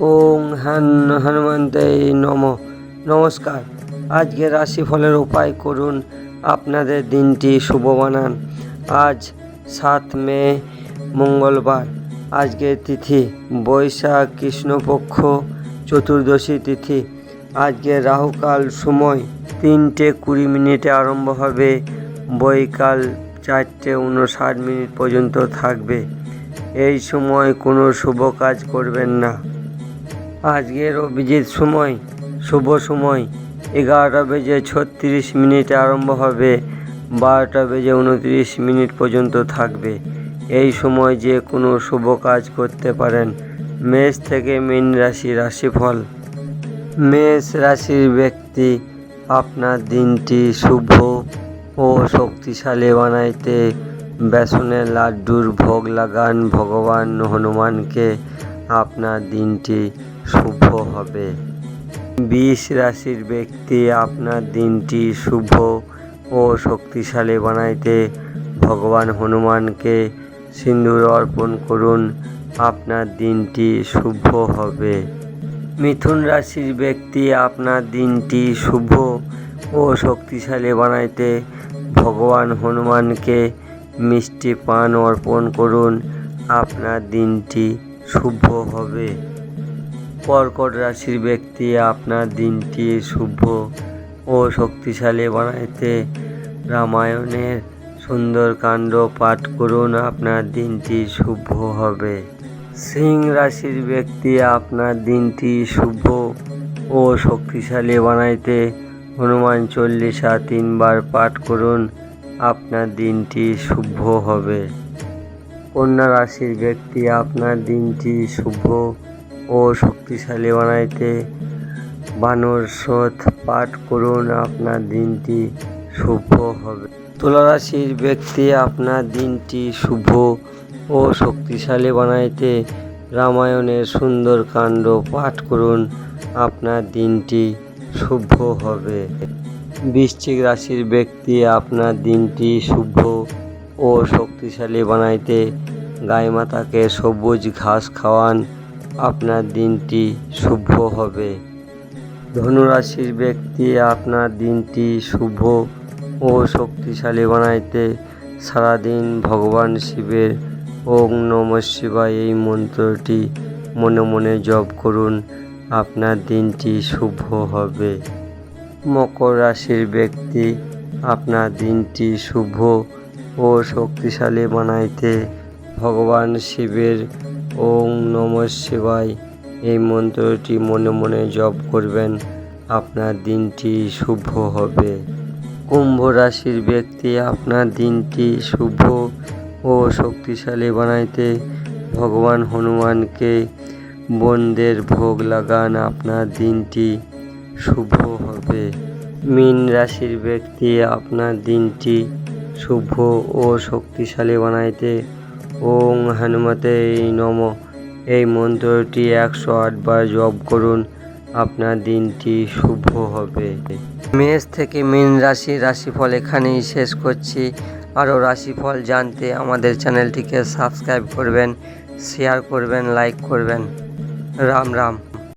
ওং হনুমন্তে নমঃ। নমস্কার। আজকে রাশিফলের উপায় করুন, আপনাদের দিনটি শুভ বানান। আজ 7 মে মঙ্গলবার। আজকের তিথি বৈশাখ কৃষ্ণপক্ষ চতুর্দশী তিথি। আজকে রাহুকাল সময় 3:20 আরম্ভ হবে, বৈকাল 4:59 পর্যন্ত থাকবে। এই সময় কোনো শুভ কাজ করবেন না। আজকের অভিজিৎ সময় শুভ সময় 11:36 আরম্ভ হবে, 12:29 পর্যন্ত থাকবে। এই সময় যে কোনো শুভ কাজ করতে পারেন। মেষ থেকে মীন রাশি রাশিফল। মেষ রাশির ব্যক্তি, আপনার দিনটি শুভ ও শক্তিশালী বানাইতে বেসনের লাড্ডুর ভোগ লাগান ভগবান হনুমানকে। আপনার দিনটি শুভ হবে। বৃষ রাশির ব্যক্তি, আপনার দিনটি শুভ ও শক্তিশালী বানাইতে ভগবান হনুমানকে সিন্দুর অর্পণ করুন। আপনার দিনটি শুভ হবে। মিথুন রাশির ব্যক্তি, আপনার দিনটি শুভ ও শক্তিশালী বানাইতে ভগবান হনুমানকে মিষ্টি পান অর্পণ করুন। আপনার দিনটি শুভ হবে। কর্কট রাশির ব্যক্তি, আপনার দিনটি শুভ ও শক্তিশালী বানাইতে রামায়ণের সুন্দরকাণ্ড পাঠ করুন। আপনার দিনটি শুভ হবে। সিং রাশির ব্যক্তি, আপনার দিনটি শুভ ও শক্তিশালী বানাইতে হনুমান চল্লিশা 3 বার পাঠ করুন। আপনার দিনটি শুভ হবে। কন্যা রাশির ব্যক্তি, আপনার দিনটি শুভ ও শক্তিশালী বানাইতে বানর শোধ পাঠ করুন। আপনার দিনটি শুভ হবে। তুলা রাশির ব্যক্তি, আপনার দিনটি শুভ ও শক্তিশালী বানাইতে রামায়ণের সুন্দরকাণ্ড পাঠ করুন। আপনার দিনটি শুভ হবে। বৃশ্চিক রাশির ব্যক্তি, আপনার দিনটি শুভ ও শক্তিশালী বানাইতে গাই মাতাকে সবুজ ঘাস খাওয়ান। আপনার দিনটি শুভ হবে। ধনু রাশির ব্যক্তি, আপনার দিনটি শুভ ও শক্তিশালী বানাইতে সারাদিন ভগবান শিবের ওং নমঃ শিবায় এই মন্ত্রটি মনে মনে জপ করুন। আপনার দিনটি শুভ হবে। মকর রাশির ব্যক্তি, আপনার দিনটি শুভ ও শক্তিশালী বানাইতে ভগবান শিবের ওং নমঃ শিবায় এই মন্ত্রটি মনে মনে জপ করবেন। আপনার দিনটি শুভ হবে। কুম্ভ রাশির ব্যক্তি, আপনার দিনটি শুভ ও শক্তিশালী বানাইতে ভগবান হনুমানকে বোনদের ভোগ লাগান। আপনার দিনটি শুভ হবে। মীন রাশির ব্যক্তি, আপনার দিনটি শুভ ও শক্তিশালী বানাইতে ওং হনুমতে নমঃ এই মন্ত্রটি 108 বার জপ করুন। আপনার দিনটি শুভ হবে। মেষ থেকে মীন রাশির রাশিফল এখানেই শেষ করছি। আরও রাশিফল জানতে আমাদের চ্যানেলটিকে সাবস্ক্রাইব করবেন, শেয়ার করবেন, লাইক করবেন। রাম রাম।